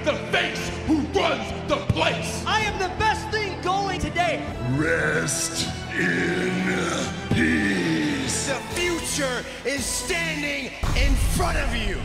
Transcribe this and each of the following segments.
the face who runs the place. I am the best thing going today. Rest in peace. The future is standing in front of you.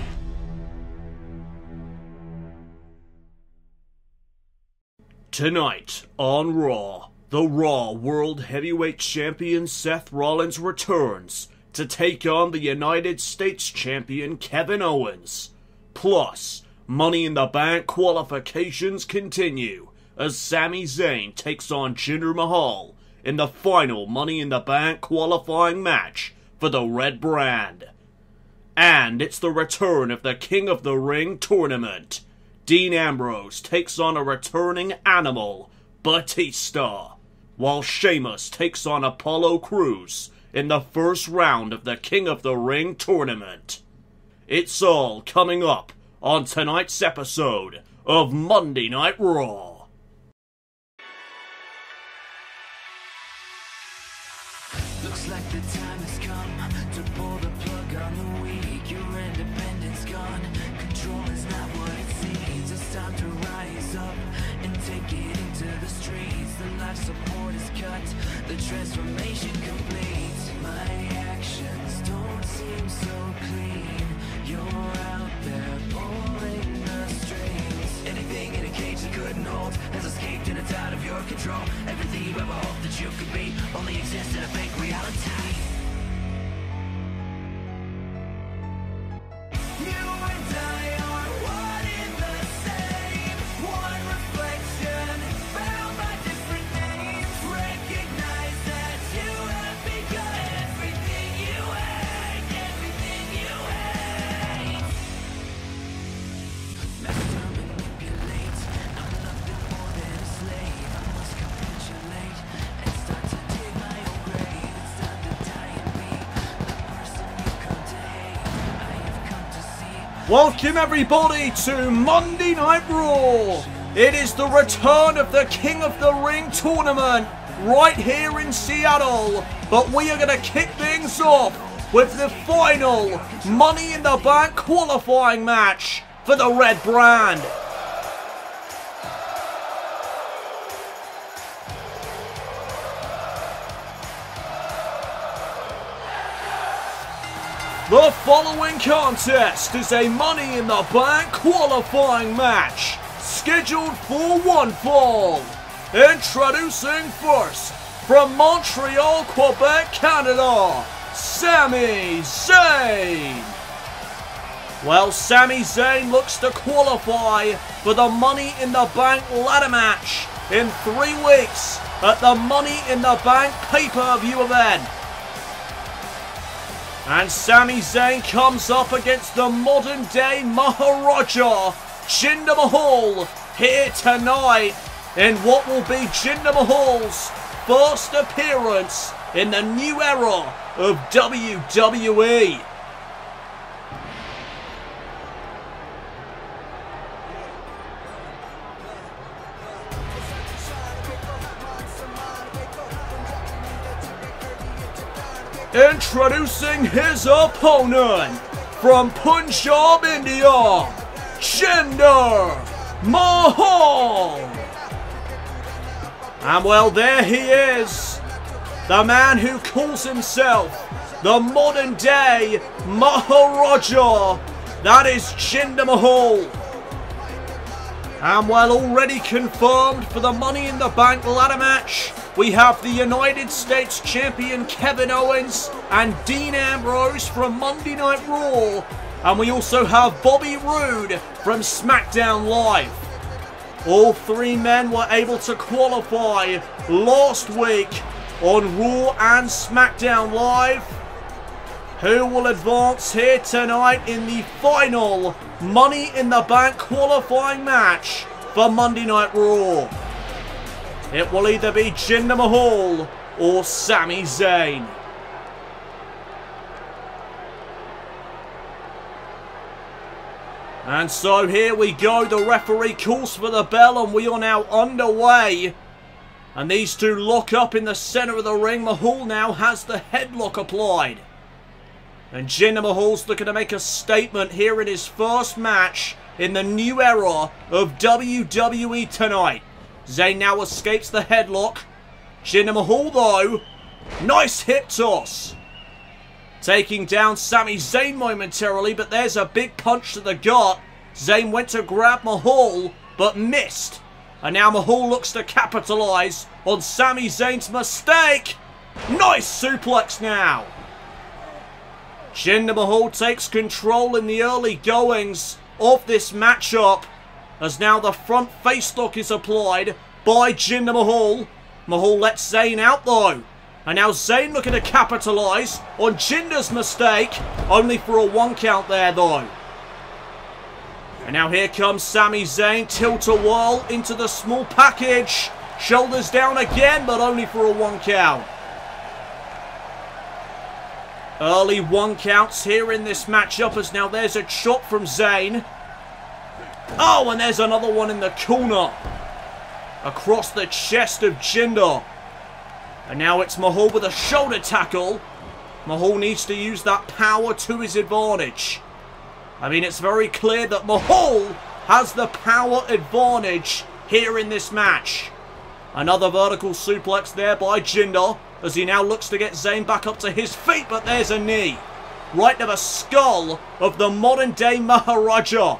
Tonight on Raw, the Raw World Heavyweight Champion Seth Rollins returns to take on the United States Champion Kevin Owens. Plus, Money in the Bank qualifications continue as Sami Zayn takes on Jinder Mahal in the final Money in the Bank qualifying match for the Red Brand. And it's the return of the King of the Ring tournament. Dean Ambrose takes on a returning Animal Batista, while Sheamus takes on Apollo Cruz in the first round of the King of the Ring tournament. It's all coming up on tonight's episode of Monday Night Raw. Looks like the time has come to pull the plug on the weak. Your independence gone, control is not what it seems. It's time to rise up and take it into the streets. The life support is cut, the transformation complete. My actions don't seem so clean. You're out there pulling the strings. Anything in a cage you couldn't hold has escaped and it's out of your control. Everything you ever hoped that you could be only exists in a fake reality. You and I are one in the same, one reflection, bound by different names. Recognize that you have become everything you hate, everything you hate. Master manipulate, I'm nothing more than a slave. I must capitulate and start to dig my own grave. It's time to die and be the person you come to hate. I have come to see. Welcome everybody to Monday Night Raw. It is the return of the King of the Ring tournament right here in Seattle. But we are going to kick things off with the final Money in the Bank qualifying match for the Red Brand. The following contest is a Money in the Bank qualifying match, scheduled for one fall. Introducing first, from Montreal, Quebec, Canada, Sami Zayn. Well, Sami Zayn looks to qualify for the Money in the Bank ladder match in 3 weeks at the Money in the Bank pay-per-view event. And Sami Zayn comes up against the modern-day Maharaja, Jinder Mahal, here tonight in what will be Jinder Mahal's first appearance in the new era of WWE. Introducing his opponent, from Punjab, India, Jinder Mahal. And well, there he is, the man who calls himself the modern day Maharaja. That is Jinder Mahal. And well, already confirmed for the Money in the Bank ladder match, we have the United States Champion Kevin Owens and Dean Ambrose from Monday Night Raw. And we also have Bobby Roode from SmackDown Live. All 3 men were able to qualify last week on Raw and SmackDown Live. Who will advance here tonight in the final Money in the Bank qualifying match for Monday Night Raw? It will either be Jinder Mahal or Sami Zayn. And so here we go. The referee calls for the bell and we are now underway. And these two lock up in the center of the ring. Mahal now has the headlock applied. And Jinder Mahal's looking to make a statement here in his first match in the new era of WWE tonight. Zayn now escapes the headlock. Jinder Mahal though, nice hip toss. Taking down Sami Zayn momentarily, but there's a big punch to the gut. Zayn went to grab Mahal, but missed. And now Mahal looks to capitalize on Sami Zayn's mistake. Nice suplex now. Jinder Mahal takes control in the early goings of this matchup, as now the front face lock is applied by Jinder Mahal. Mahal lets Zayn out though. And now Zayn looking to capitalise on Jinder's mistake. Only for a 1 count there though. And now here comes Sami Zayn. Tilt-a-whirl into the small package. Shoulders down again, but only for a 1 count. Early 1 counts here in this matchup, as now there's a chop from Zayn. Oh, and there's another one in the corner. Across the chest of Jinder. And now it's Mahal with a shoulder tackle. Mahal needs to use that power to his advantage. I mean, it's very clear that Mahal has the power advantage here in this match. Another vertical suplex there by Jinder, as he now looks to get Zayn back up to his feet, but there's a knee. Right to the skull of the modern day Maharaja.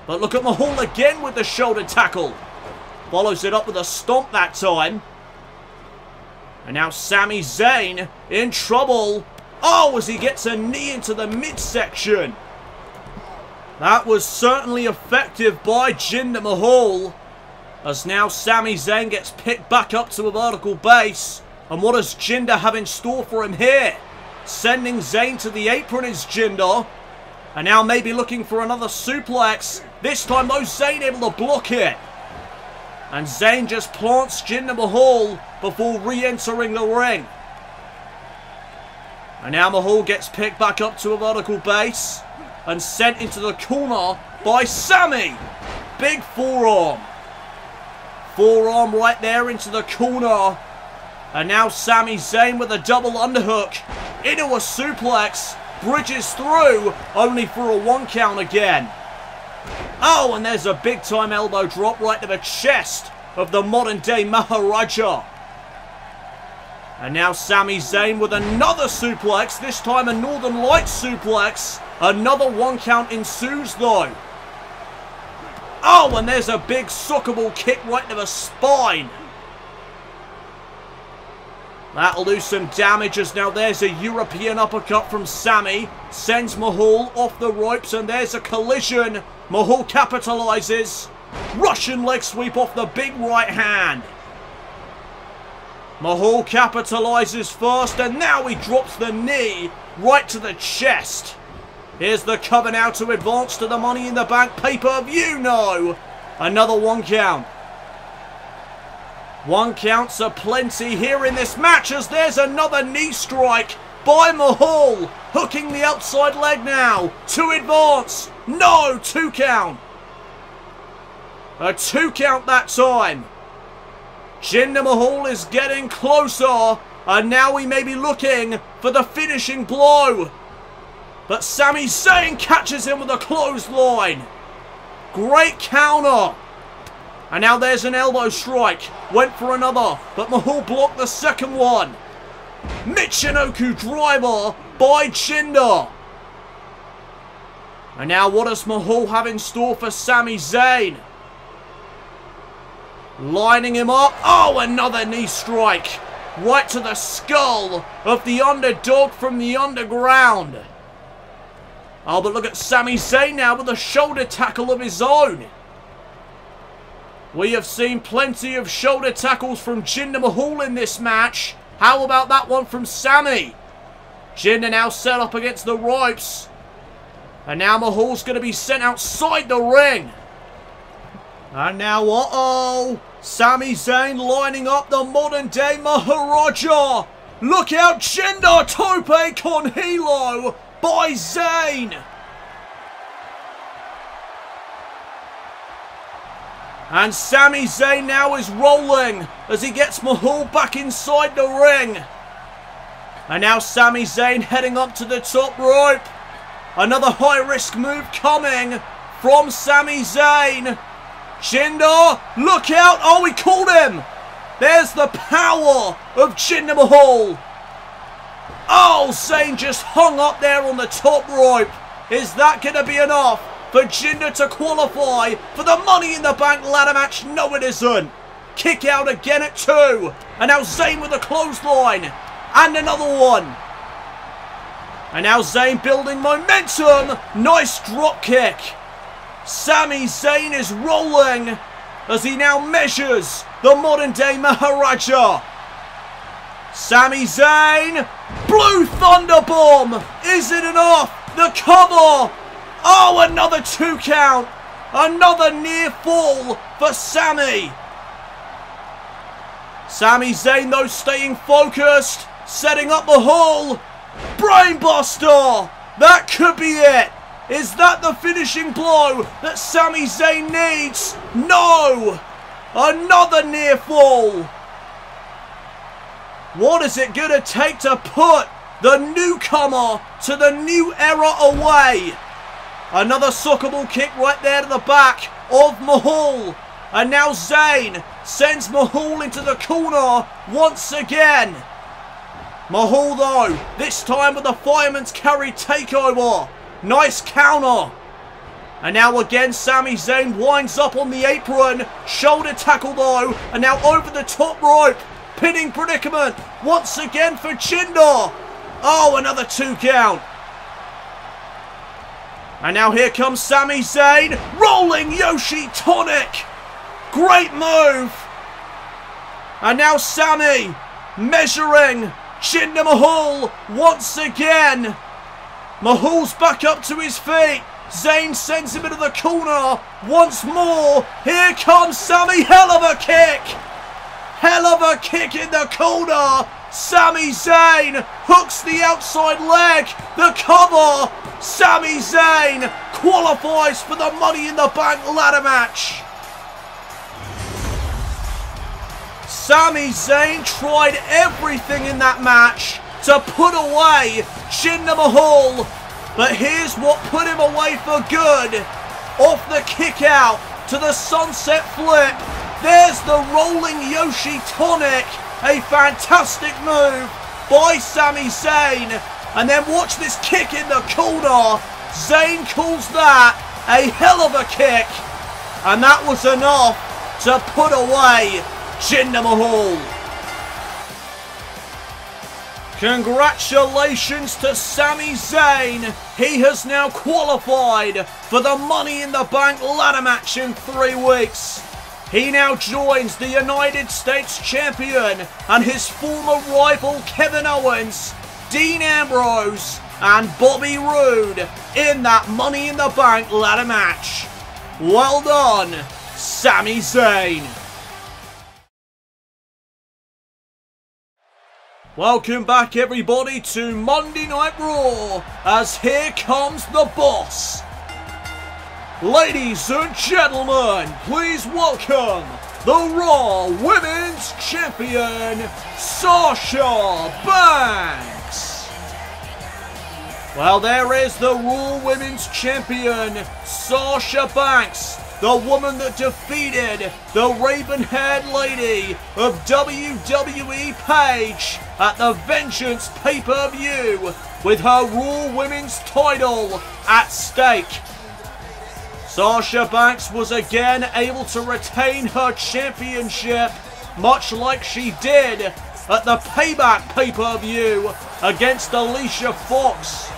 But look at Mahal again with the shoulder tackle. Follows it up with a stomp that time. And now Sami Zayn in trouble. Oh, as he gets a knee into the midsection. That was certainly effective by Jinder Mahal. As now Sami Zayn gets picked back up to a vertical base. And what does Jinder have in store for him here? Sending Zayn to the apron is Jinder. And now maybe looking for another suplex. This time though, Zayn able to block it. And Zayn just plants Jinder Mahal before re-entering the ring. And now Mahal gets picked back up to a vertical base. And sent into the corner by Sami. Big forearm. Forearm right there into the corner. And now Sami Zayn with a double underhook. Into a suplex. Bridges through. Only for a 1 count again. Oh, and there's a big time elbow drop right to the chest of the modern day Maharaja. And now Sami Zayn with another suplex. This time a Northern Lights suplex. Another 1 count ensues though. Oh, and there's a big suckable kick right to the spine. That'll do some damage, as now there's a European uppercut from Sami. Sends Mahal off the ropes, and there's a collision. Mahal capitalizes. Russian leg sweep off the big right hand. Mahal capitalizes first, and now he drops the knee right to the chest. Here's the cover now to advance to the Money in the Bank pay-per-view. No, another 1 count. 1 counts are plenty here in this match, as there's another knee strike by Mahal. Hooking the outside leg now to advance. No, 2 count. A 2 count that time. Jinder Mahal is getting closer, and now we may be looking for the finishing blow. But Sami Zayn catches him with a clothesline. Great counter. And now there's an elbow strike. Went for another, but Mahal blocked the second one. Michinoku driver by Jinder. And now what does Mahal have in store for Sami Zayn? Lining him up. Oh, another knee strike. Right to the skull of the underdog from the underground. Oh, but look at Sami Zayn now with a shoulder tackle of his own. We have seen plenty of shoulder tackles from Jinder Mahal in this match. How about that one from Sami? Jinder now set up against the ropes. And now Mahal's going to be sent outside the ring. And now, uh-oh, Sami Zayn lining up the modern day Maharaja. Look out, Jinder, tope con hilo by Zayn. And Sami Zayn now is rolling as he gets Mahal back inside the ring. And now Sami Zayn heading up to the top rope. Another high-risk move coming from Sami Zayn. Jinder, look out. Oh, he called him. There's the power of Jinder Mahal. Oh, Zayn just hung up there on the top rope. Is that going to be enough for Jinder to qualify for the Money in the Bank ladder match? No, it isn't. Kick out again at 2. And now Zayn with a clothesline. And another one. And now Zayn building momentum. Nice drop kick. Sami Zayn is rolling as he now measures the modern day Maharaja. Sami Zayn. Blue Thunder Bomb. Is it enough? The cover. Oh, another 2 count. Another near fall for Sami. Sami Zayn, though, staying focused. Setting up the hole. Brainbuster. That could be it. Is that the finishing blow that Sami Zayn needs? No. Another near fall. What is it going to take to put the newcomer to the new era away? Another soccer ball kick right there to the back of Mahal. And now Zayn sends Mahal into the corner once again. Mahal, though, this time with the fireman's carry takeover. Nice counter. And now again, Sami Zayn winds up on the apron. Shoulder tackle, though. And now over the top rope. Pinning predicament once again for Jinder. Oh, another 2 count. And now here comes Sami Zayn. Rolling Yoshi tonic. Great move. And now Sami measuring Jinder Mahal once again. Mahal's back up to his feet. Zayn sends him into the corner once more. Here comes Sami. Hell of a kick. Hell of a kick in the corner. Sami Zayn hooks the outside leg. The cover. Sami Zayn qualifies for the Money in the Bank ladder match. Sami Zayn tried everything in that match to put away Jinder Mahal. But here's what put him away for good. Off the kick out to the sunset flip. There's the rolling Yoshi tonic. A fantastic move by Sami Zayn. And then watch this kick in the corner. Zayn calls that a hell of a kick. And that was enough to put away Jinder Mahal. Congratulations to Sami Zayn. He has now qualified for the Money in the Bank ladder match in 3 weeks. He now joins the United States Champion and his former rival Kevin Owens, Dean Ambrose and Bobby Roode in that Money in the Bank ladder match. Well done, Sami Zayn. Welcome back, everybody, to Monday Night Raw, as here comes the boss. Ladies and gentlemen, please welcome the Raw Women's Champion, Sasha Banks. Well, there is the Raw Women's Champion, Sasha Banks, the woman that defeated the raven-haired lady of WWE, Paige, at the Vengeance pay-per-view, with her Raw Women's title at stake. Sasha Banks was again able to retain her championship, much like she did at the Payback pay-per-view against Alicia Fox,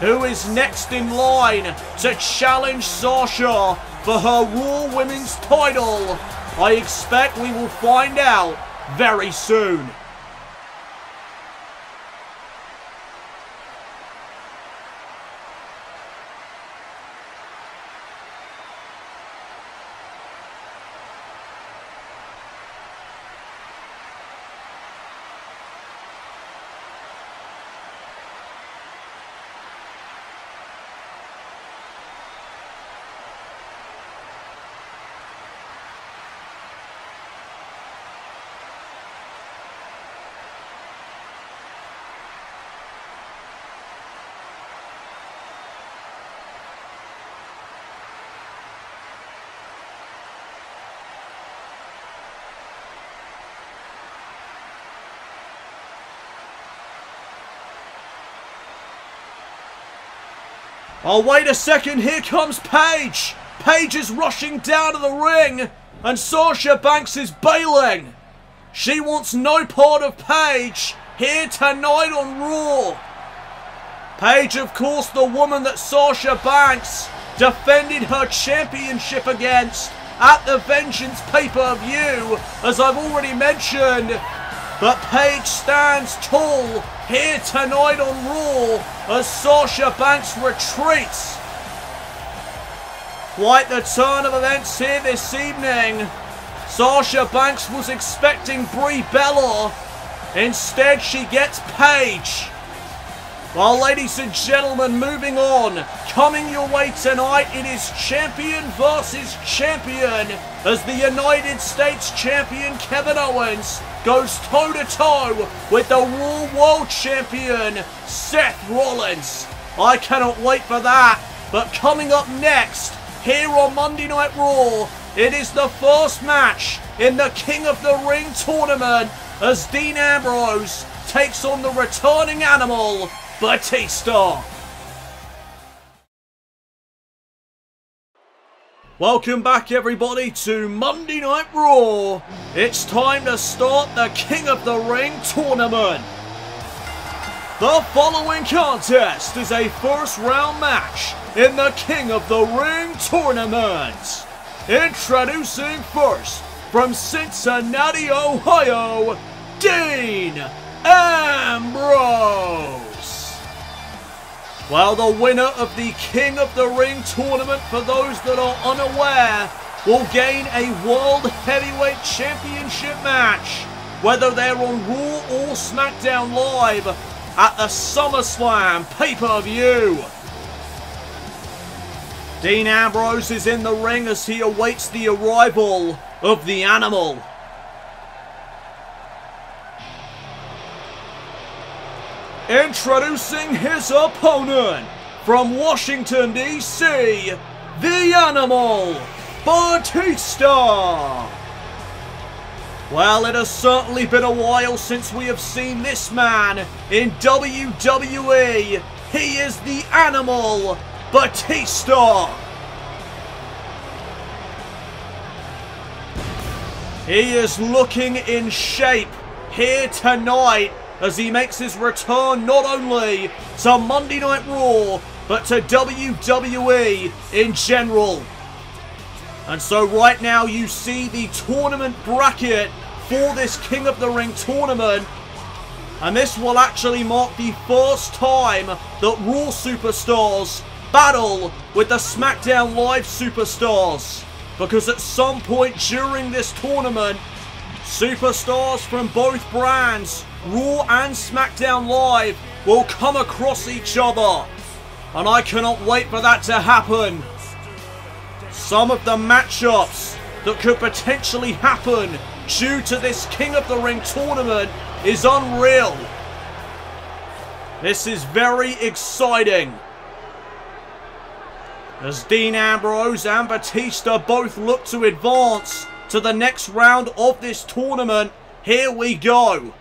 who is next in line to challenge Sasha for her Raw Women's title. I expect we will find out very soon. Oh, wait a second. Here comes Paige. Paige is rushing down to the ring. And Sasha Banks is bailing. She wants no part of Paige here tonight on Raw. Paige, of course, the woman that Sasha Banks defended her championship against at the Vengeance pay-per-view, as I've already mentioned. But Paige stands tall here tonight on Raw as Sasha Banks retreats. Quite the turn of events here this evening. Sasha Banks was expecting Bella. Instead, she gets Paige. Well, ladies and gentlemen, moving on. Coming your way tonight, it is champion versus champion as the United States champion Kevin Owens goes toe-to-toe with the Raw World Champion Seth Rollins. I cannot wait for that. But coming up next, here on Monday Night Raw, it is the first match in the King of the Ring tournament as Dean Ambrose takes on the returning Animal Batista. Welcome back, everybody, to Monday Night Raw. It's time to start the King of the Ring tournament. The following contest is a first round match in the King of the Ring tournament. Introducing first, from Cincinnati, Ohio, Dean Ambrose. Well, the winner of the King of the Ring tournament, for those that are unaware, will gain a World Heavyweight Championship match, whether they're on Raw or SmackDown Live at the SummerSlam pay-per-view. Dean Ambrose is in the ring as he awaits the arrival of the Animal. Introducing his opponent, from Washington, D.C., the Animal Batista. Well, it has certainly been a while since we have seen this man in WWE. He is the Animal Batista. He is looking in shape here tonight as he makes his return not only to Monday Night Raw, but to WWE in general. And so right now you see the tournament bracket for this King of the Ring tournament. And this will actually mark the first time that Raw superstars battle with the SmackDown Live superstars. Because at some point during this tournament, superstars from both brands, Raw and SmackDown Live, will come across each other. And I cannot wait for that to happen. Some of the matchups that could potentially happen due to this King of the Ring tournament is unreal. This is very exciting. As Dean Ambrose and Batista both look to advance to the next round of this tournament, here we go.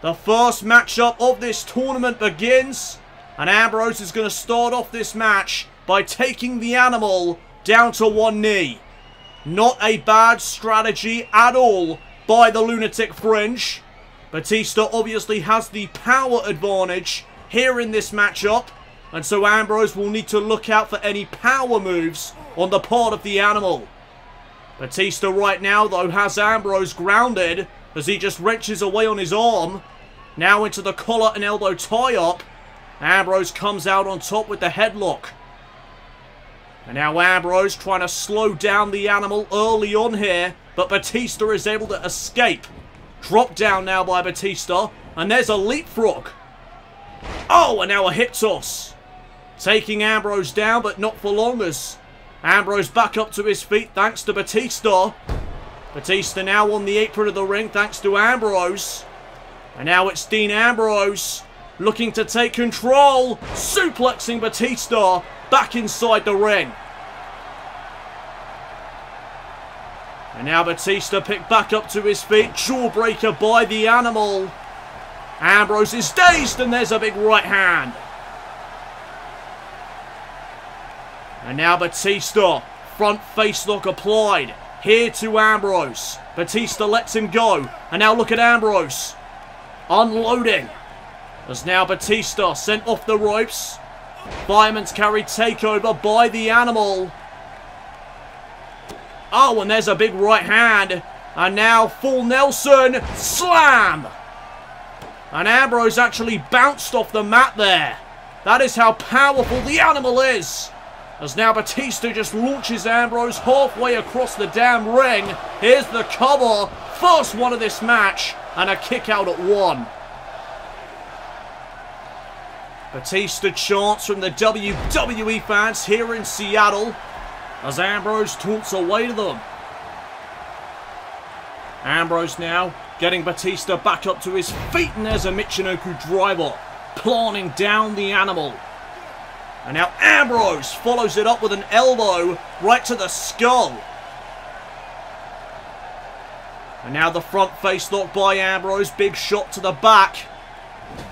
The first matchup of this tournament begins, and Ambrose is going to start off this match by taking the Animal down to one knee. Not a bad strategy at all by the Lunatic Fringe. Batista obviously has the power advantage here in this matchup, and so Ambrose will need to look out for any power moves on the part of the Animal. Batista right now, though, has Ambrose grounded as he just wrenches away on his arm. Now into the collar and elbow tie-up. Ambrose comes out on top with the headlock. And now Ambrose trying to slow down the Animal early on here, but Batista is able to escape. Dropped down now by Batista, and there's a leapfrog. Oh, and now a hip toss. Taking Ambrose down, but not for long as Ambrose back up to his feet thanks to Batista. Batista now on the apron of the ring thanks to Ambrose. And now it's Dean Ambrose looking to take control, suplexing Batista back inside the ring. And now Batista picked back up to his feet, jawbreaker by the Animal. Ambrose is dazed, and there's a big right hand. And now Batista. Front face lock applied. Here to Ambrose. Batista lets him go. And now look at Ambrose. Unloading. As now Batista sent off the ropes. Fireman's carry takeover by the Animal. Oh, and there's a big right hand. And now full Nelson. Slam! And Ambrose actually bounced off the mat there. That is how powerful the Animal is. As now Batista just launches Ambrose halfway across the damn ring. Here's the cover. First one of this match. And a kick out at 1. Batista chants from the WWE fans here in Seattle. As Ambrose taunts away to them. Ambrose now getting Batista back up to his feet. And there's a Michinoku driver. Planting down the Animal. And now Ambrose follows it up with an elbow right to the skull. And now the front face lock by Ambrose. Big shot to the back.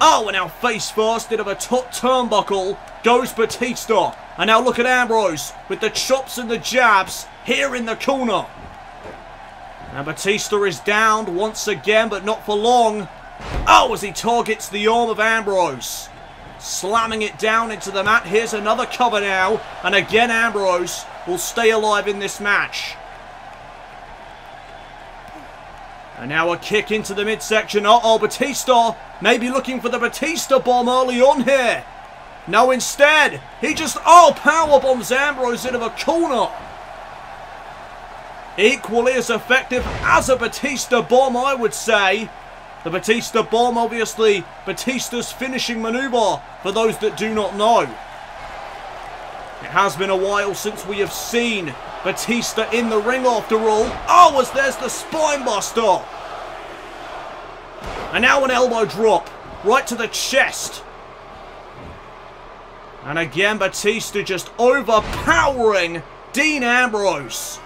Oh, and now face first into a top turnbuckle goes Batista. And now look at Ambrose with the chops and the jabs here in the corner. Now Batista is downed once again, but not for long. Oh, as he targets the arm of Ambrose. Slamming it down into the mat. Here's another cover now. And again Ambrose will stay alive in this match. And now a kick into the midsection. Uh-oh, Batista maybe looking for the Batista bomb early on here. No, instead, he just, power bombs Ambrose into the corner. Equally as effective as a Batista bomb, I would say. The Batista bomb, obviously, Batista's finishing maneuver, for those that do not know. It has been a while since we have seen Batista in the ring after all. Oh, as there's the spine buster. And now an elbow drop, right to the chest. And again, Batista just overpowering Dean Ambrose.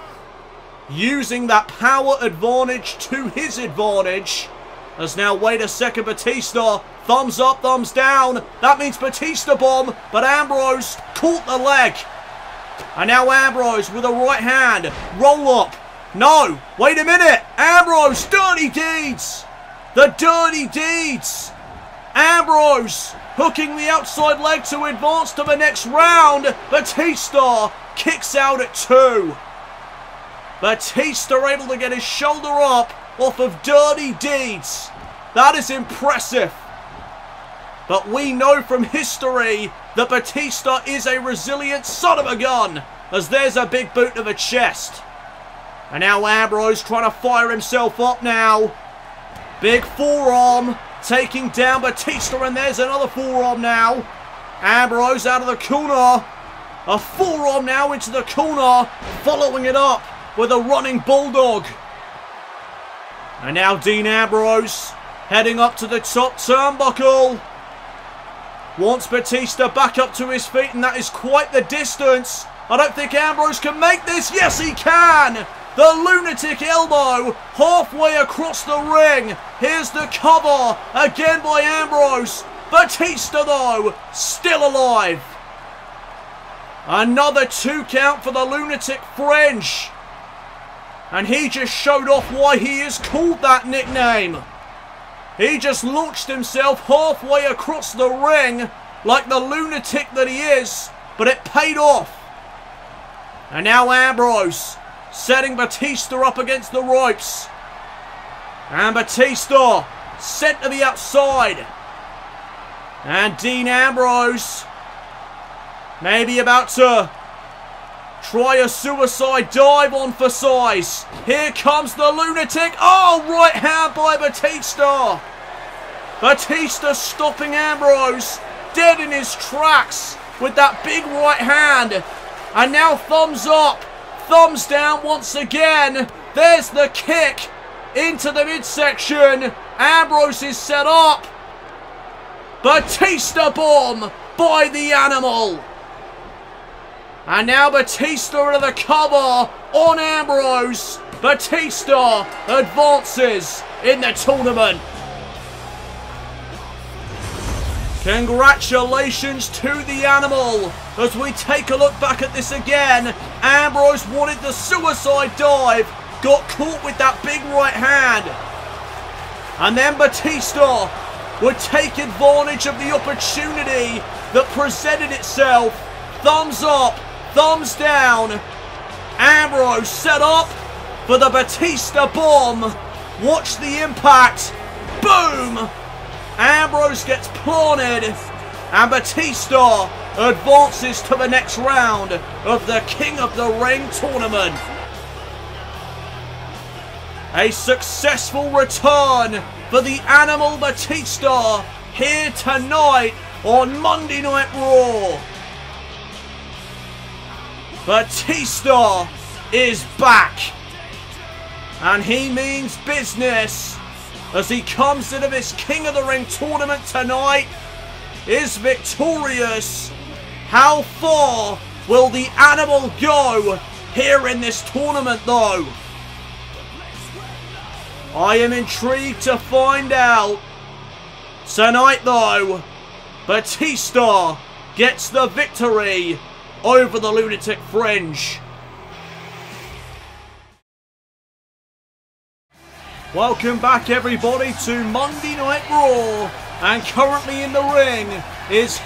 Using that power advantage to his advantage. As now, wait a second, Batista, thumbs up, thumbs down. That means Batista bomb, but Ambrose caught the leg. And now Ambrose with a right hand, roll up. No, wait a minute, Ambrose, dirty deeds. The dirty deeds. Ambrose hooking the outside leg to advance to the next round. Batista kicks out at 2. Batista able to get his shoulder up off of dirty deeds. That is impressive. But we know from history that Batista is a resilient son of a gun. As there's a big boot to the chest. And now Ambrose trying to fire himself up now. Big forearm taking down Batista, and there's another forearm now. Ambrose out of the corner. A forearm now into the corner. Following it up with a running bulldog. And now Dean Ambrose heading up to the top turnbuckle. Wants Batista back up to his feet, and that is quite the distance. I don't think Ambrose can make this. Yes, he can. The lunatic elbow halfway across the ring. Here's the cover again by Ambrose. Batista, though, still alive. Another 2 count for the lunatic fringe. And he just showed off why he is called that nickname. He just launched himself halfway across the ring like the lunatic that he is, but it paid off. And now Ambrose setting Batista up against the ropes. And Batista sent to the outside. And Dean Ambrose maybe about to try a suicide dive on for size. Here comes the lunatic. Oh, right hand by Batista. Batista stopping Ambrose dead in his tracks with that big right hand. And now thumbs up, thumbs down once again. There's the kick into the midsection. Ambrose is set up. Batista bomb by the Animal. And now Batista into the cover on Ambrose. Batista advances in the tournament. Congratulations to the Animal. as we take a look back at this again. Ambrose wanted the suicide dive, got caught with that big right hand. And then Batista would take advantage of the opportunity that presented itself. Thumbs up, thumbs down. Ambrose set up for the Batista bomb. Watch the impact. Boom! Ambrose gets planted, and Batista advances to the next round of the King of the Ring tournament. A successful return for the Animal Batista here tonight on Monday Night Raw. Batista is back, and he means business as he comes into this King of the Ring tournament tonight, is victorious. How far will the Animal go here in this tournament though? I am intrigued to find out. Tonight though, Batista gets the victory over the Lunatic Fringe. Welcome back everybody to Monday Night Raw, and currently in the ring is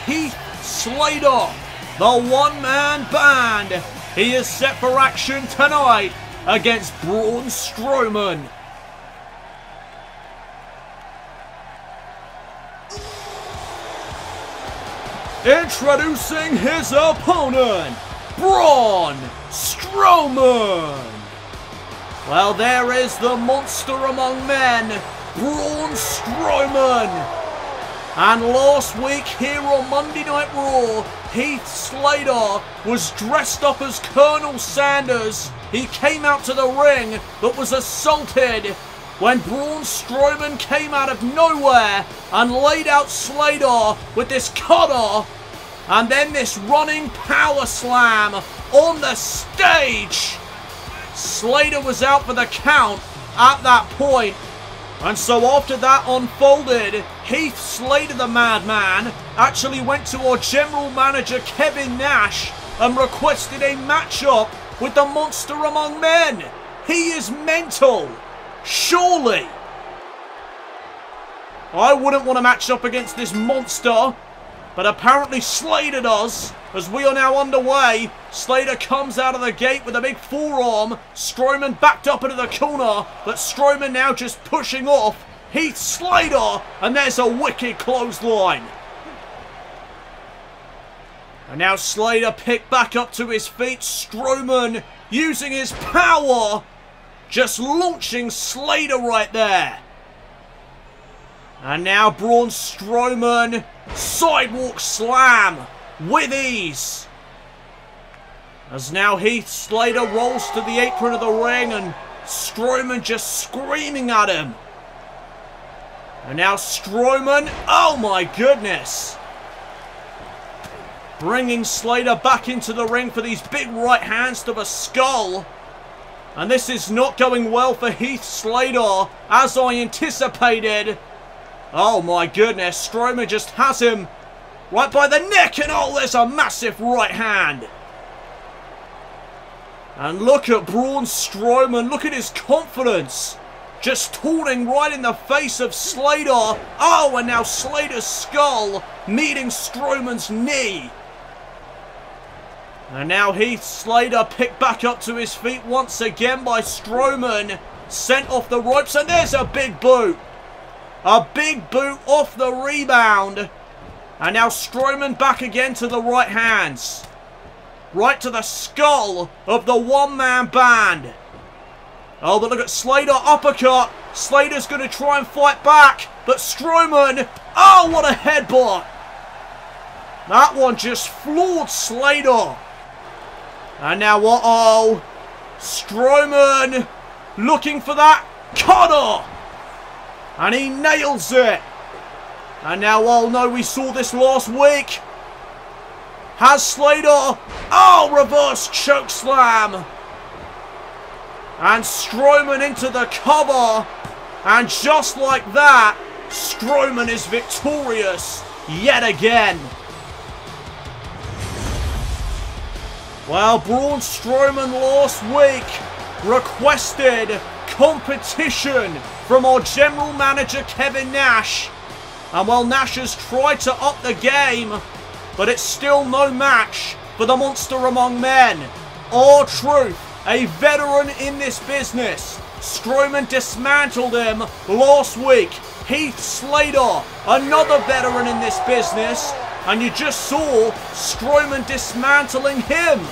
Slater, the one-man band. He is set for action tonight against Braun Strowman. Introducing his opponent, Braun Strowman. Well, there is the monster among men, Braun Strowman. And last week here on Monday Night Raw, Slater was dressed up as Colonel Sanders. He came out to the ring but was assaulted when Braun Strowman came out of nowhere and laid out Slater with this cutter and then this running power slam on the stage. Slater was out for the count at that point. And so after that unfolded, Slater the Madman actually went to our general manager Kevin Nash and requested a matchup with the monster among men. He is mental. Surely. I wouldn't want to match up against this monster, but apparently Slater does. As we are now underway, Slater comes out of the gate with a big forearm. Strowman backed up into the corner, but Strowman now just pushing off Slater, and there's a wicked clothesline. And now Slater picked back up to his feet. Strowman using his power, just launching Slater right there. And now Braun Strowman, sidewalk slam with ease. As now Slater rolls to the apron of the ring and Strowman just screaming at him. And now Strowman, oh my goodness, bringing Slater back into the ring for these big right hands to the skull. And this is not going well for Slater, as I anticipated. Oh my goodness, Strowman just has him right by the neck, and oh, there's a massive right hand. And look at Braun Strowman, look at his confidence. Just taunting right in the face of Slater. Oh, and now Slater's skull meeting Strowman's knee. And now Slater picked back up to his feet once again by Strowman. Sent off the ropes, and there's a big boot. A big boot off the rebound. And now Strowman back again to the right hands. Right to the skull of the one-man band. Oh, but look at Slater, uppercut. Slater's going to try and fight back. But Strowman, oh, what a headbutt. That one just floored Slater. And now, uh-oh. Strowman looking for that cutter. And he nails it. And now, oh no, we saw this last week. Has Slater, oh, reverse choke slam. And Strowman into the cover. And just like that, Strowman is victorious yet again. Well, Braun Strowman last week requested competition from our general manager Kevin Nash. And well, Nash has tried to up the game, but it's still no match for the monster among men. R-Truth, a veteran in this business. Strowman dismantled him last week. Heath Slater, another veteran in this business. And you just saw Strowman dismantling him.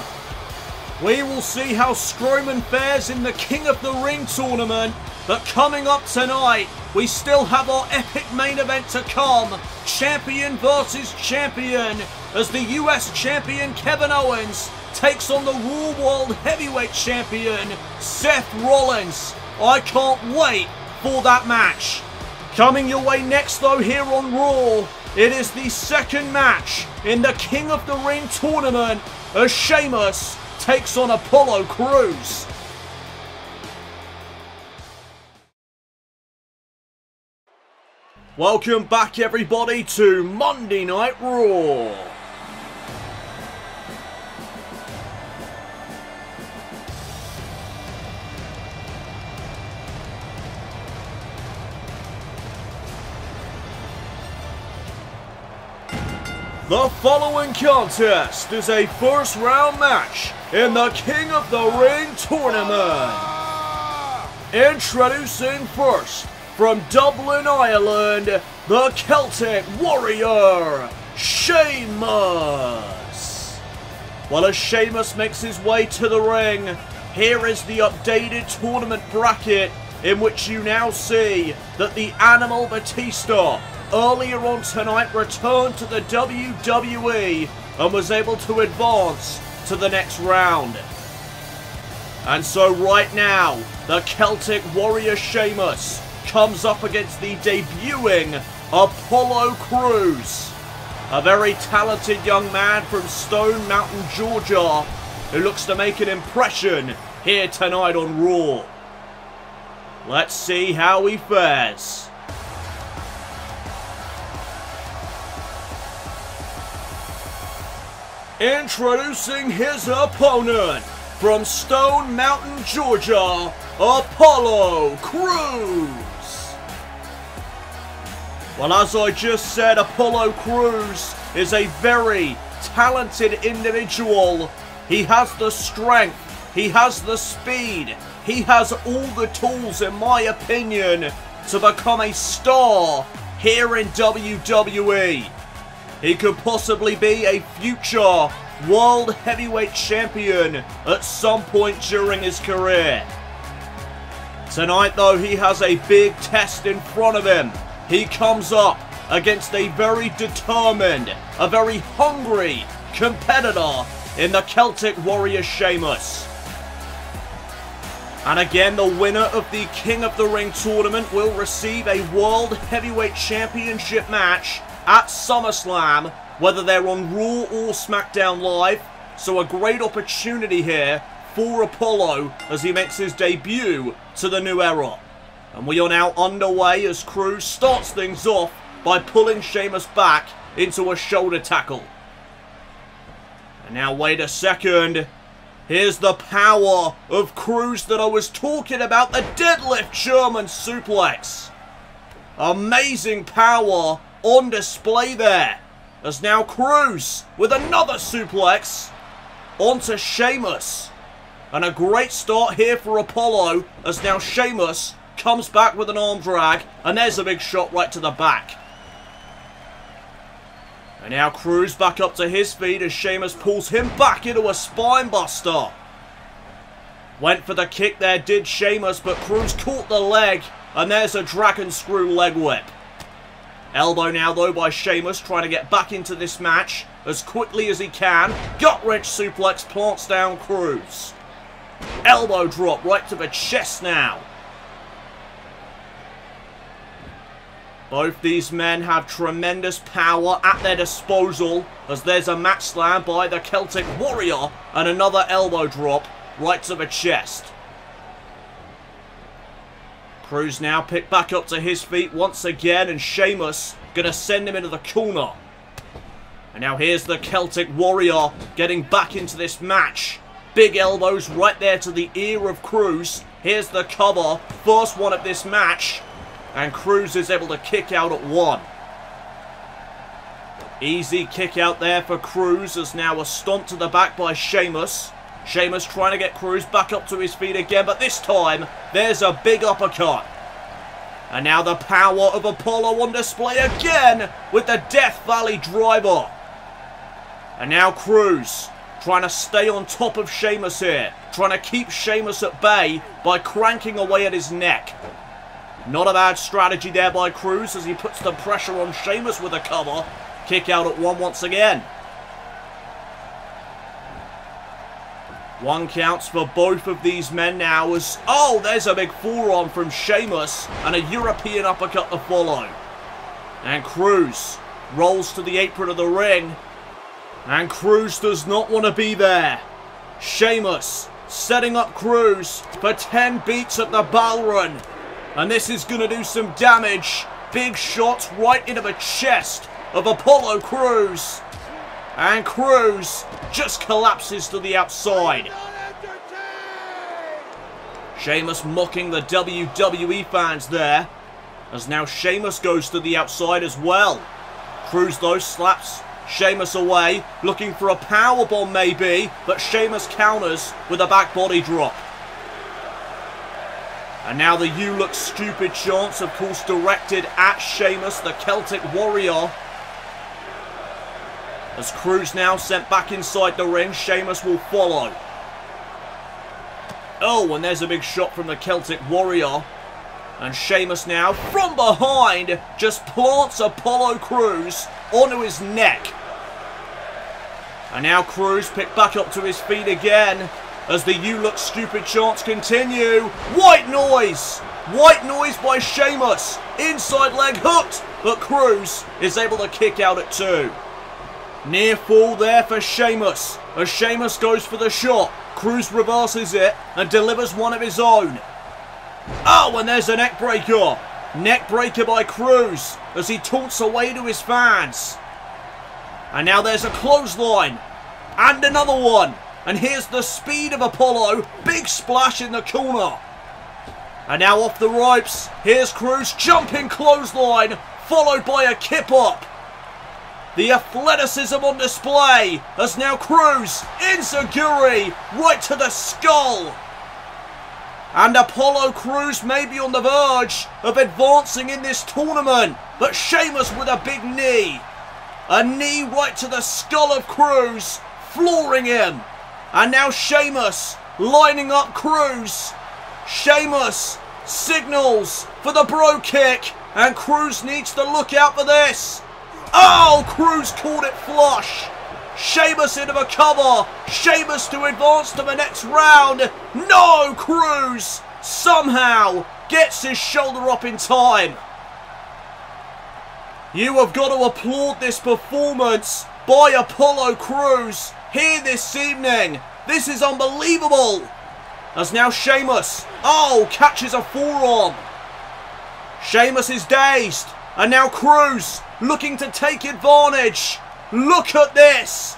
We will see how Strowman fares in the King of the Ring tournament. But coming up tonight, we still have our epic main event to come. Champion versus champion. As the US champion Kevin Owens takes on the Raw World Heavyweight Champion Seth Rollins. I can't wait for that match. Coming your way next though here on Raw, it is the second match in the King of the Ring tournament as Sheamus takes on Apollo Crews. Welcome back everybody to Monday Night Raw. The following contest is a first round match in the King of the Ring tournament. Introducing first, from Dublin, Ireland, the Celtic Warrior, Sheamus. Well, as Sheamus makes his way to the ring, here is the updated tournament bracket in which you now see that the Animal Batista earlier on tonight returned to the WWE and was able to advance to the next round. And so right now, the Celtic Warrior Sheamus comes up against the debuting Apollo Crews, a very talented young man from Stone Mountain, Georgia, who looks to make an impression here tonight on Raw. Let's see how he fares. Introducing his opponent, from Stone Mountain, Georgia, Apollo Crews. Well, as I just said, Apollo Crews is a very talented individual. He has the strength, he has the speed, he has all the tools, in my opinion, to become a star here in WWE. He could possibly be a future World Heavyweight Champion at some point during his career. Tonight though, he has a big test in front of him. He comes up against a very determined, a very hungry competitor in the Celtic Warrior Sheamus. And again, the winner of the King of the Ring tournament will receive a World Heavyweight Championship match at SummerSlam, whether they're on Raw or SmackDown Live. So a great opportunity here for Apollo as he makes his debut to the new era. And we are now underway as Cruz starts things off by pulling Sheamus back into a shoulder tackle. And now wait a second. Here's the power of Cruz that I was talking about, the deadlift German suplex. Amazing power on display there, as now Cruz with another suplex onto Sheamus. And a great start here for Apollo, as now Sheamus comes back with an arm drag, and there's a big shot right to the back. And now Cruz back up to his feet as Sheamus pulls him back into a spine buster. Went for the kick there, did Sheamus, but Cruz caught the leg, and there's a dragon screw leg whip. Elbow now though by Sheamus, trying to get back into this match as quickly as he can. Gut wrench suplex plants down Cruz. Elbow drop right to the chest now. Both these men have tremendous power at their disposal, as there's a match slam by the Celtic Warrior and another elbow drop right to the chest. Cruz now picked back up to his feet once again, and Sheamus gonna send him into the corner. And now here's the Celtic Warrior getting back into this match. Big elbows right there to the ear of Cruz. Here's the cover. First one of this match. And Cruz is able to kick out at 1. Easy kick out there for Cruz, as now a stomp to the back by Sheamus. Sheamus trying to get Cruz back up to his feet again, but this time there's a big uppercut. And now the power of Apollo on display again with the Death Valley driver. And now Cruz trying to stay on top of Sheamus here, trying to keep Sheamus at bay by cranking away at his neck. Not a bad strategy there by Cruz as he puts the pressure on Sheamus with a cover. Kick out at 1 once again. 1 counts for both of these men now as... Oh, there's a big forearm from Sheamus and a European uppercut to follow. And Cruz rolls to the apron of the ring. And Cruz does not want to be there. Sheamus setting up Cruz for 10 beats at the bell run. And this is going to do some damage. Big shots right into the chest of Apollo Cruz. And Cruz just collapses to the outside. Sheamus mocking the WWE fans there, as now Sheamus goes to the outside as well. Cruz though slaps Sheamus away, looking for a powerbomb maybe, but Sheamus counters with a back body drop. And now the "You Look Stupid" chants, of course directed at Sheamus, the Celtic Warrior. As Cruz now sent back inside the ring, Sheamus will follow. Oh, and there's a big shot from the Celtic Warrior. And Sheamus now, from behind, just plants Apollo Cruz onto his neck. And now Cruz picked back up to his feet again, as the "You Look Stupid" chants continue. White noise! White noise by Sheamus. Inside leg hooked, but Cruz is able to kick out at 2. Near fall there for Sheamus, as Sheamus goes for the shot. Cruz reverses it and delivers one of his own. Oh, and there's a neck breaker. Neck breaker by Cruz as he taunts away to his fans. And now there's a clothesline. And another one. And here's the speed of Apollo. Big splash in the corner. And now off the ropes. Here's Cruz, jumping clothesline, followed by a kip up. The athleticism on display as now Cruz, enziguri, right to the skull. And Apollo Cruz may be on the verge of advancing in this tournament, but Sheamus with a big knee. A knee right to the skull of Cruz, flooring him. And now Sheamus lining up Cruz. Sheamus signals for the bro kick, and Cruz needs to look out for this. Oh, Cruz caught it flush. Sheamus into a cover. Sheamus to advance to the next round. No, Cruz somehow gets his shoulder up in time. You have got to applaud this performance by Apollo Cruz here this evening. This is unbelievable. As now Sheamus, oh, catches a forearm. Sheamus is dazed. And now Cruz looking to take advantage. Look at this.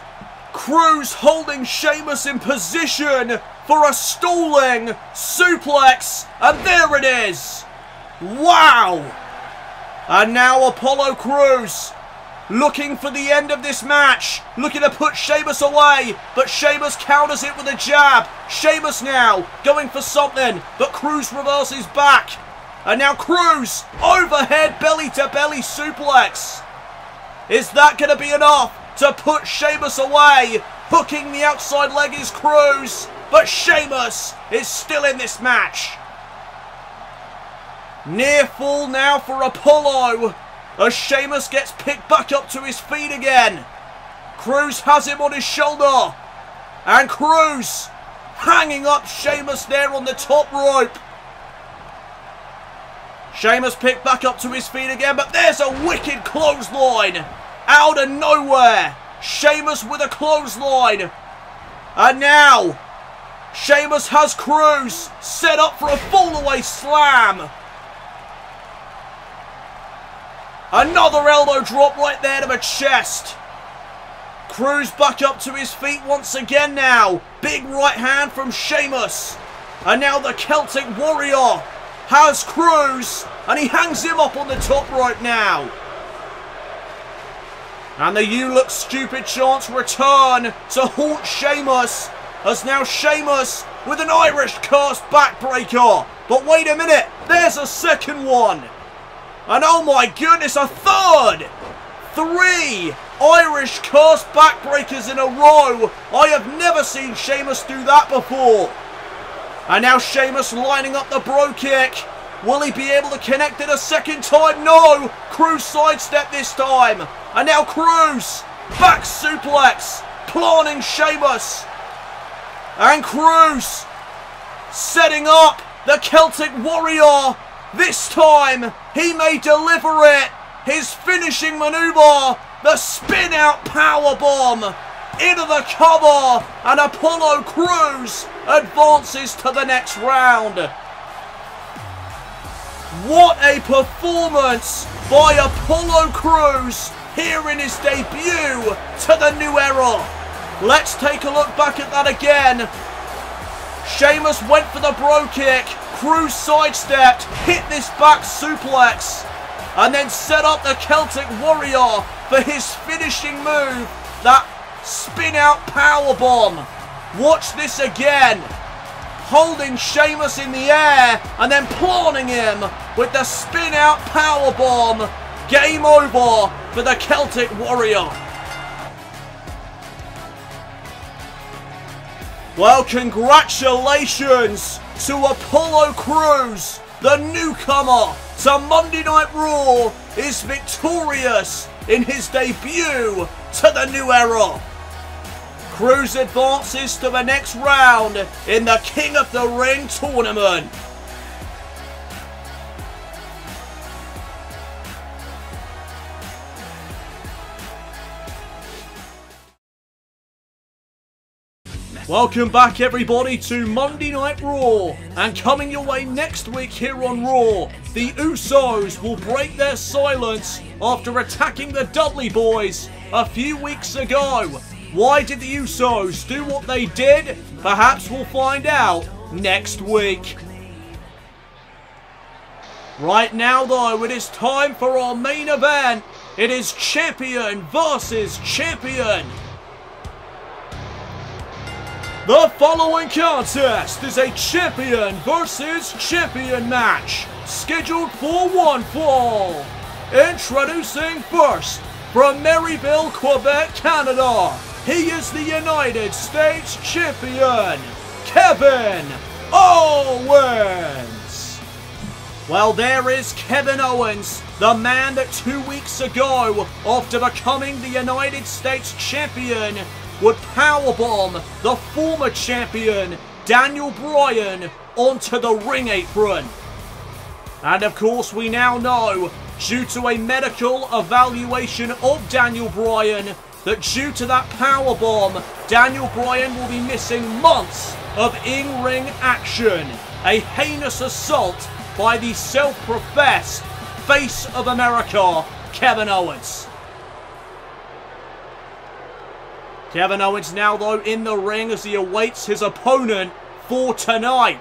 Cruz holding Sheamus in position for a stalling suplex. And there it is. Wow. And now Apollo Cruz looking for the end of this match. Looking to put Sheamus away. But Sheamus counters it with a jab. Sheamus now going for something. But Cruz reverses back. And now Cruz, overhead belly-to-belly suplex. Is that going to be enough to put Sheamus away? Hooking the outside leg is Cruz, but Sheamus is still in this match. Near fall now for Apollo, as Sheamus gets picked back up to his feet again. Cruz has him on his shoulder, and Cruz hanging up Sheamus there on the top rope. Sheamus picked back up to his feet again, but there's a wicked clothesline out of nowhere. Sheamus with a clothesline. And now, Sheamus has Cruz set up for a fall-away slam. Another elbow drop right there to the chest. Cruz back up to his feet once again now. Big right hand from Sheamus. And now the Celtic Warrior has Cruz. And he hangs him up on the top rope now. And the "you look stupid" chants return to haunt Sheamus. As now Sheamus with an Irish curse backbreaker. But wait a minute, there's a second one. And oh my goodness, a third. 3 Irish curse backbreakers in a row. I have never seen Sheamus do that before. And now Sheamus lining up the bro kick. Will he be able to connect it a second time? No! Cruz sidestep this time. And now Cruz. Back suplex. Planning Sheamus. And Cruz setting up the Celtic Warrior. This time he may deliver it. His finishing maneuver. The spin out powerbomb. Into the cover. And Apollo Crews advances to the next round. What a performance by Apollo Crews here in his debut to the new era. Let's take a look back at that again. Sheamus went for the bro kick. Cruz sidestepped, hit this back suplex, and then set up the Celtic Warrior for his finishing move, that spin out powerbomb. Watch this again. Holding Sheamus in the air and then planting him with the spin out powerbomb. Game over for the Celtic Warrior. Well, congratulations to Apollo Crews. The newcomer to Monday Night Raw is victorious in his debut to the new era. Cruz advances to the next round in the King of the Ring tournament. Welcome back everybody to Monday Night Raw, and coming your way next week here on Raw, the Usos will break their silence after attacking the Dudley Boys a few weeks ago. Why did the Usos do what they did? Perhaps we'll find out next week. Right now though, it is time for our main event. It is champion versus champion. The following contest is a champion versus champion match, scheduled for one fall. Introducing first, from Maryville, Quebec, Canada, he is the United States Champion, Kevin Owens. Well, there is Kevin Owens, the man that 2 weeks ago, after becoming the United States Champion, would powerbomb the former champion, Daniel Bryan, onto the ring apron. And of course we now know, due to a medical evaluation of Daniel Bryan, that due to that powerbomb, Daniel Bryan will be missing months of in-ring action. A heinous assault by the self-professed face of America, Kevin Owens. Kevin Owens now though in the ring as he awaits his opponent for tonight.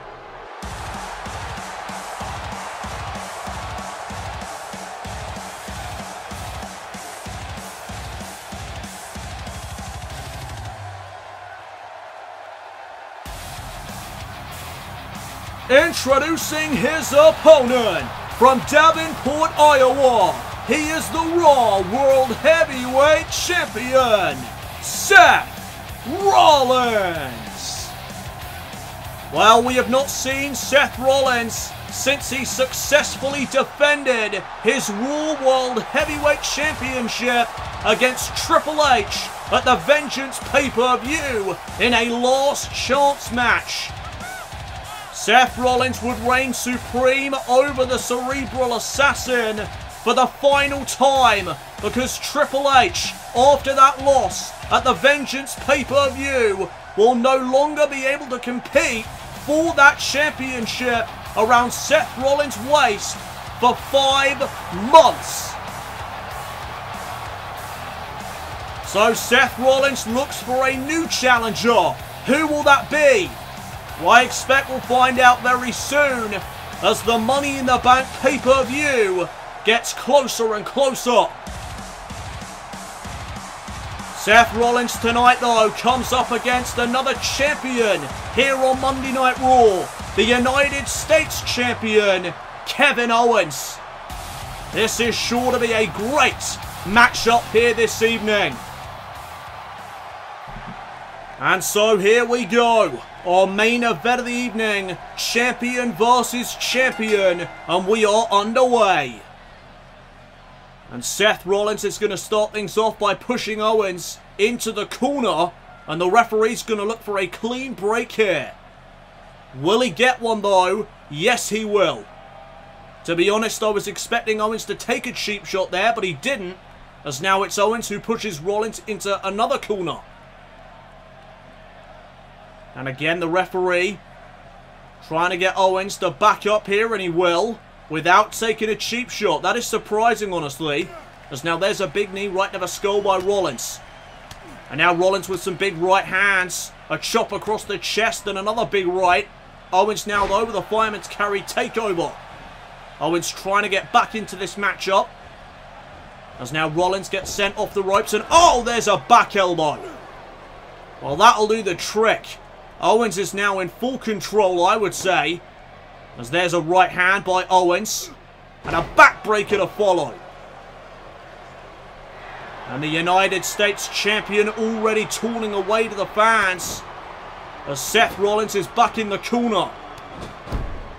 Introducing his opponent from Davenport, Iowa. He is the Raw World Heavyweight Champion, Seth Rollins. Well, we have not seen Seth Rollins since he successfully defended his Raw World Heavyweight Championship against Triple H at the Vengeance pay-per-view in a last chance match. Seth Rollins would reign supreme over the Cerebral Assassin for the final time, because Triple H, after that loss at the Vengeance pay-per-view, will no longer be able to compete for that championship around Seth Rollins' waist for 5 months. So Seth Rollins looks for a new challenger. Who will that be? Well, I expect we'll find out very soon as the Money in the Bank pay-per-view gets closer and closer. Seth Rollins tonight, though, comes up against another champion here on Monday Night Raw. The United States Champion, Kevin Owens. This is sure to be a great matchup here this evening. And so here we go. Our main event of the evening. Champion versus champion. And we are underway. And Seth Rollins is going to start things off by pushing Owens into the corner. And the referee's going to look for a clean break here. Will he get one though? Yes, he will. To be honest, I was expecting Owens to take a cheap shot there, but he didn't. As now it's Owens who pushes Rollins into another corner. And again, the referee trying to get Owens to back up here, and he will, without taking a cheap shot. That is surprising, honestly. As now there's a big knee right to the skull by Rollins. And now Rollins with some big right hands. A chop across the chest and another big right. Owens now, though, with a fireman's carry takeover. Owens trying to get back into this matchup. As now Rollins gets sent off the ropes, and oh, there's a back elbow. Well, that'll do the trick. Owens is now in full control, I would say. As there's a right hand by Owens. And a backbreaker to follow. And the United States Champion already turning away to the fans. As Seth Rollins is back in the corner.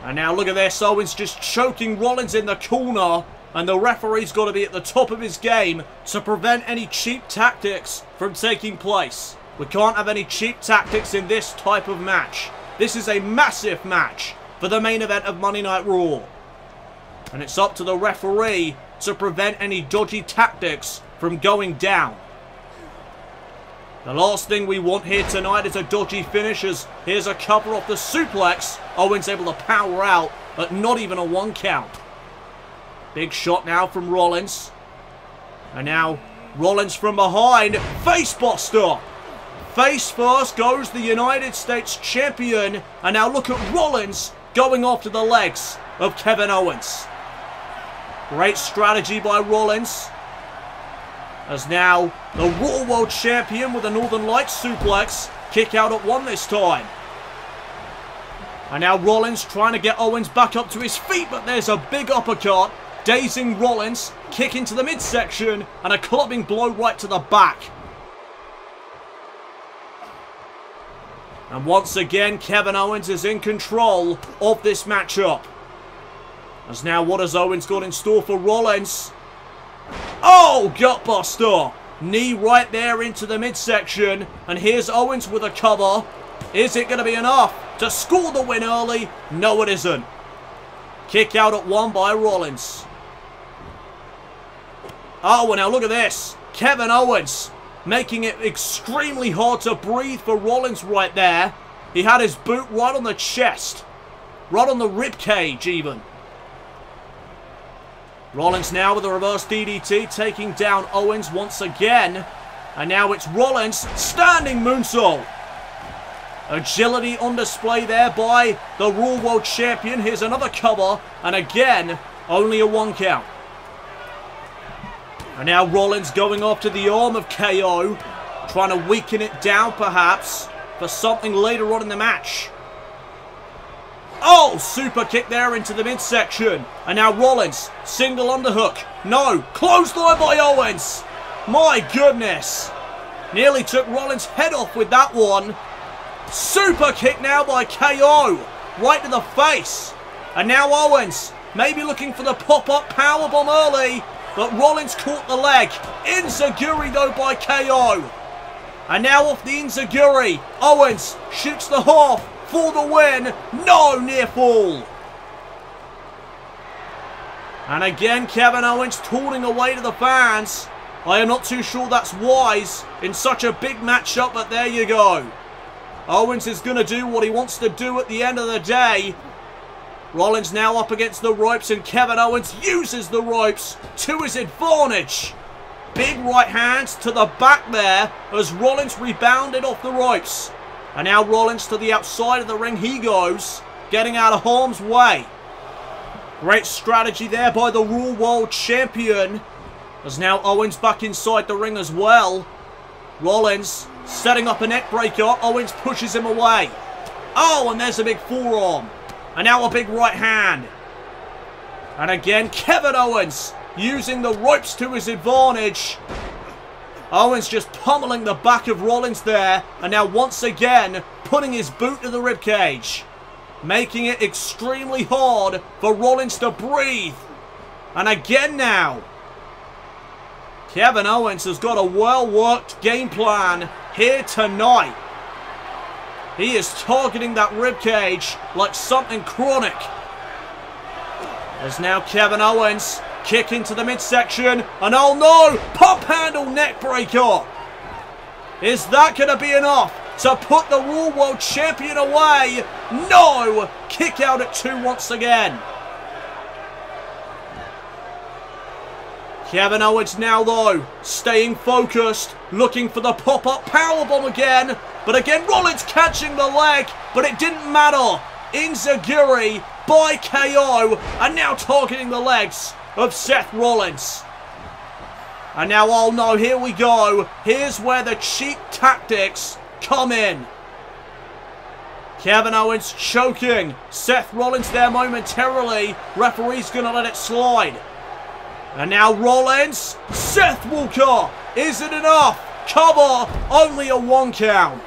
And now look at this. Owens just choking Rollins in the corner. And the referee's got to be at the top of his game to prevent any cheap tactics from taking place. We can't have any cheap tactics in this type of match. This is a massive match for the main event of Monday Night Raw. And it's up to the referee to prevent any dodgy tactics from going down. The last thing we want here tonight is a dodgy finish, as here's a cover off the suplex. Owens able to power out, but not even a 1 count. Big shot now from Rollins. And now Rollins from behind. Facebuster. Face first goes the United States Champion. And now look at Rollins going after the legs of Kevin Owens. Great strategy by Rollins. As now the Raw World Champion with a Northern Lights suplex. Kick out at 1 this time. And now Rollins trying to get Owens back up to his feet, but there's a big uppercut. Dazing Rollins. Kick into the midsection. And a clubbing blow right to the back. And once again, Kevin Owens is in control of this matchup. As now, what has Owens got in store for Rollins? Oh, gutbuster. Knee right there into the midsection. And here's Owens with a cover. Is it going to be enough to score the win early? No, it isn't. Kick out at 1 by Rollins. Oh, well, now look at this. Kevin Owens making it extremely hard to breathe for Rollins right there. He had his boot right on the chest. Right on the rib cage, even. Rollins now with a reverse DDT, taking down Owens once again. And now it's Rollins, standing moonsault. Agility on display there by the Raw World Champion. Here's another cover, and again, only a 1 count. And now Rollins going after the arm of KO, trying to weaken it down perhaps for something later on in the match. Oh, super kick there into the midsection. And now Rollins, single underhook. No, clothesline by Owens. My goodness. Nearly took Rollins' head off with that one. Super kick now by KO. Right to the face. And now Owens, maybe looking for the pop-up powerbomb early. But Rollins caught the leg. Enziguri though by KO. And now off the Enziguri, Owens shoots the half for the win. No, near fall. And again, Kevin Owens taunting away to the fans. I am not too sure that's wise in such a big matchup, but there you go. Owens is going to do what he wants to do at the end of the day. Rollins now up against the ropes, and Kevin Owens uses the ropes to his advantage. big right hand to the back there as Rollins rebounded off the ropes. And now Rollins to the outside of the ring he goes, getting out of harm's way. Great strategy there by the Raw World Champion. As now Owens back inside the ring as well. Rollins setting up a neck breaker. Owens pushes him away. Oh, and there's a big forearm. And now a big right hand. And again, Kevin Owens using the ropes to his advantage. Owens just pummeling the back of Rollins there. And now once again, putting his boot to the ribcage. Making it extremely hard for Rollins to breathe. And again now, Kevin Owens has got a well-worked game plan here tonight. He is targeting that ribcage like something chronic. As now Kevin Owens kick into the midsection. And oh no, pop handle neck breaker. Is that going to be enough to put the Raw World Champion away? No! Kick out at 2 once again. Kevin Owens now, though, staying focused, looking for the pop-up powerbomb again. But again, Rollins catching the leg, but it didn't matter. Enziguri by KO, and now targeting the legs of Seth Rollins. And now, oh no, here we go. Here's where the cheap tactics come in. Kevin Owens choking Seth Rollins there momentarily. Referee's gonna let it slide. And now Rollins, Seth Walker, is it enough? Cover, only a 1 count.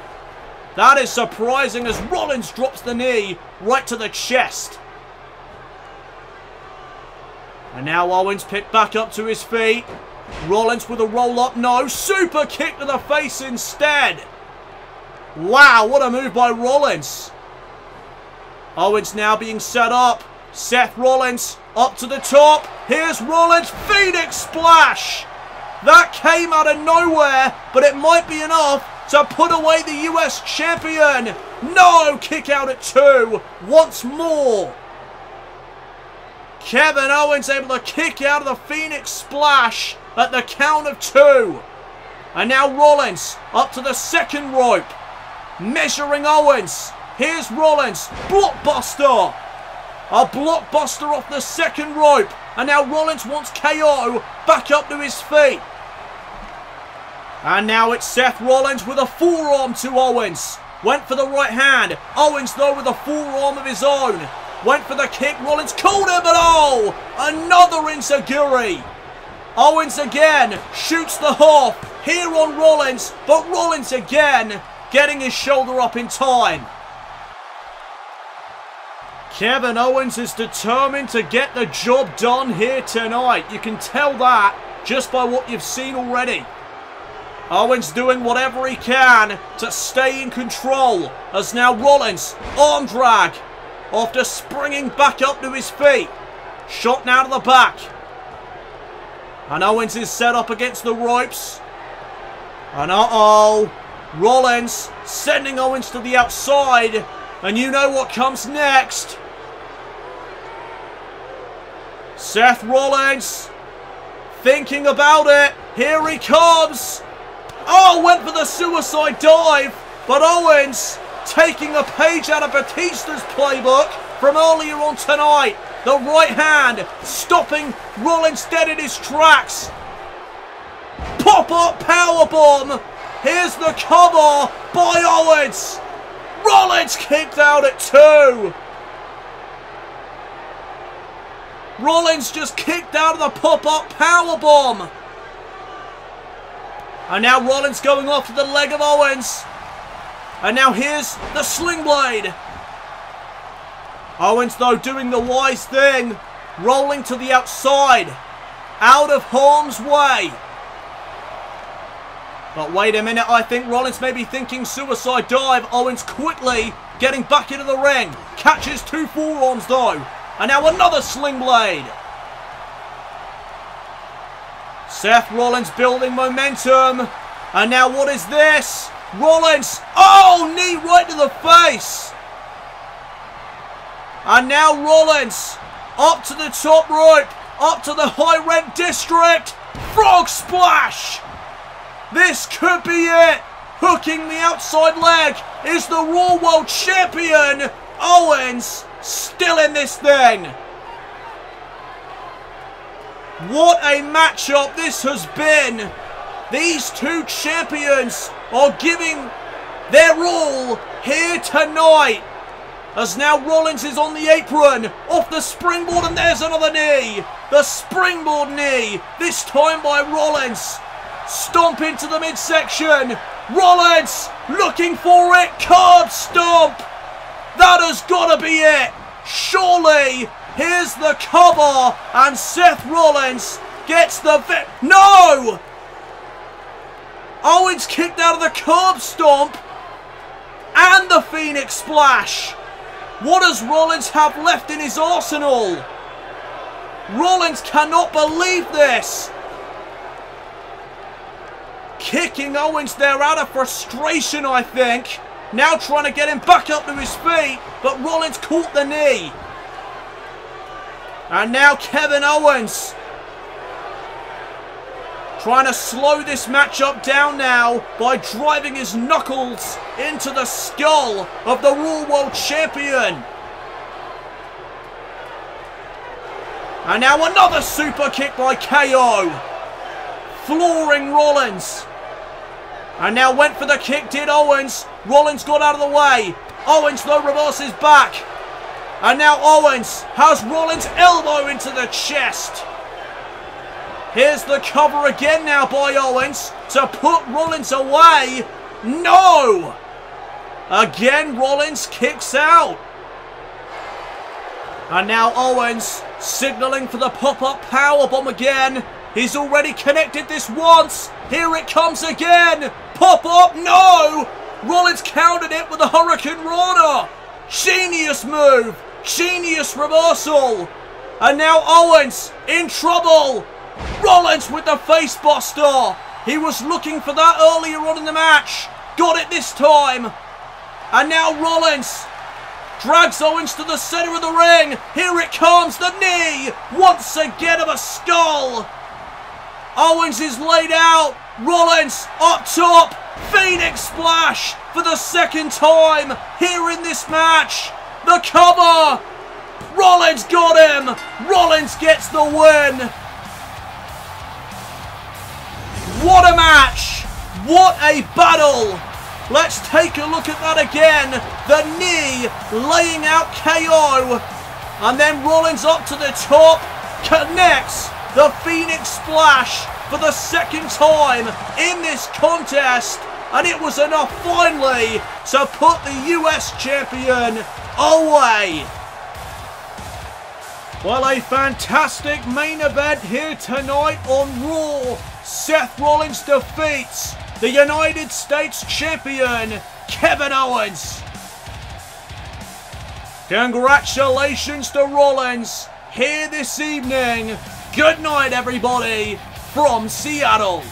That is surprising as Rollins drops the knee right to the chest. And now Owens picked back up to his feet. Rollins with a roll-up, no, super kick to the face instead. Wow, what a move by Rollins. Owens now being set up. Seth Rollins up to the top. Here's Rollins, Phoenix Splash. That came out of nowhere, but it might be enough to put away the US Champion. No, kick out at 2 once more. Kevin Owens able to kick out of the Phoenix Splash at the count of 2. And now Rollins up to the second rope. Measuring Owens. Here's Rollins. Blockbuster. A blockbuster off the second rope. And now Rollins wants KO back up to his feet. And now it's Seth Rollins with a forearm to Owens. Went for the right hand. Owens though with a forearm of his own. Went for the kick. Rollins called him, but oh! Another enziguri. Owens again shoots the half here on Rollins. But Rollins again getting his shoulder up in time. Kevin Owens is determined to get the job done here tonight. You can tell that just by what you've seen already. Owens doing whatever he can to stay in control. As now Rollins, arm drag. After springing back up to his feet. Shot now to the back. And Owens is set up against the ropes. And uh-oh. Rollins sending Owens to the outside. And you know what comes next. Seth Rollins thinking about it. Here he comes. Oh, went for the suicide dive. But Owens taking a page out of Batista's playbook from earlier on tonight. The right hand stopping Rollins dead in his tracks. Pop-up powerbomb. Here's the cover by Owens. Rollins kicked out at 2. Rollins just kicked out of the pop-up powerbomb. And now Rollins going off to the leg of Owens. And now here's the sling blade. Owens though doing the wise thing. Rolling to the outside. Out of harm's way. But wait a minute, I think Rollins may be thinking suicide dive. Owens quickly getting back into the ring. Catches 2 forearms though. And now another sling blade. Seth Rollins building momentum. And now what is this? Rollins. Oh, knee right to the face. And now Rollins up to the top rope. Up to the high rent district. Frog splash! This could be it! Hooking the outside leg is the Raw World Champion! Owens still in this thing! What a matchup this has been! These two champions are giving their all here tonight! As now Rollins is on the apron, off the springboard, and there's another knee! The springboard knee, this time by Rollins. Stomp into the midsection. Rollins looking for it. Curb stomp. That has got to be it. Surely. Here's the cover. And Seth Rollins gets the... No! Owens kicked out of the curb stomp. And the Phoenix Splash. What does Rollins have left in his arsenal? Rollins cannot believe this. Kicking Owens there out of frustration, I think. Now trying to get him back up to his feet, but Rollins caught the knee. And now Kevin Owens trying to slow this matchup down now by driving his knuckles into the skull of the Raw World Champion. And now another super kick by KO. Flooring Rollins. And now went for the kick, did Owens. Rollins got out of the way. Owens though reverses back. And now Owens has Rollins' elbow into the chest. Here's the cover again now by Owens to put Rollins away. No! Again Rollins kicks out. And now Owens signaling for the pop-up powerbomb again. He's already connected this once. Here it comes again. Pop-up, no! Rollins countered it with a Hurricane Rana. Genius move. Genius reversal. And now Owens in trouble. Rollins with the face buster. He was looking for that earlier on in the match. Got it this time. And now Rollins drags Owens to the center of the ring. Here it comes, the knee. Once again of a skull. Owens is laid out. Rollins up top. Phoenix Splash for the second time here in this match. The cover. Rollins got him. Rollins gets the win. What a match. What a battle. Let's take a look at that again. The knee laying out KO. And then Rollins up to the top. Connects the Phoenix Splash for the second time in this contest. And it was enough finally to put the US champion away. Well, a fantastic main event here tonight on Raw. Seth Rollins defeats the United States champion, Kevin Owens. Congratulations to Rollins here this evening. Good night, everybody, from Seattle.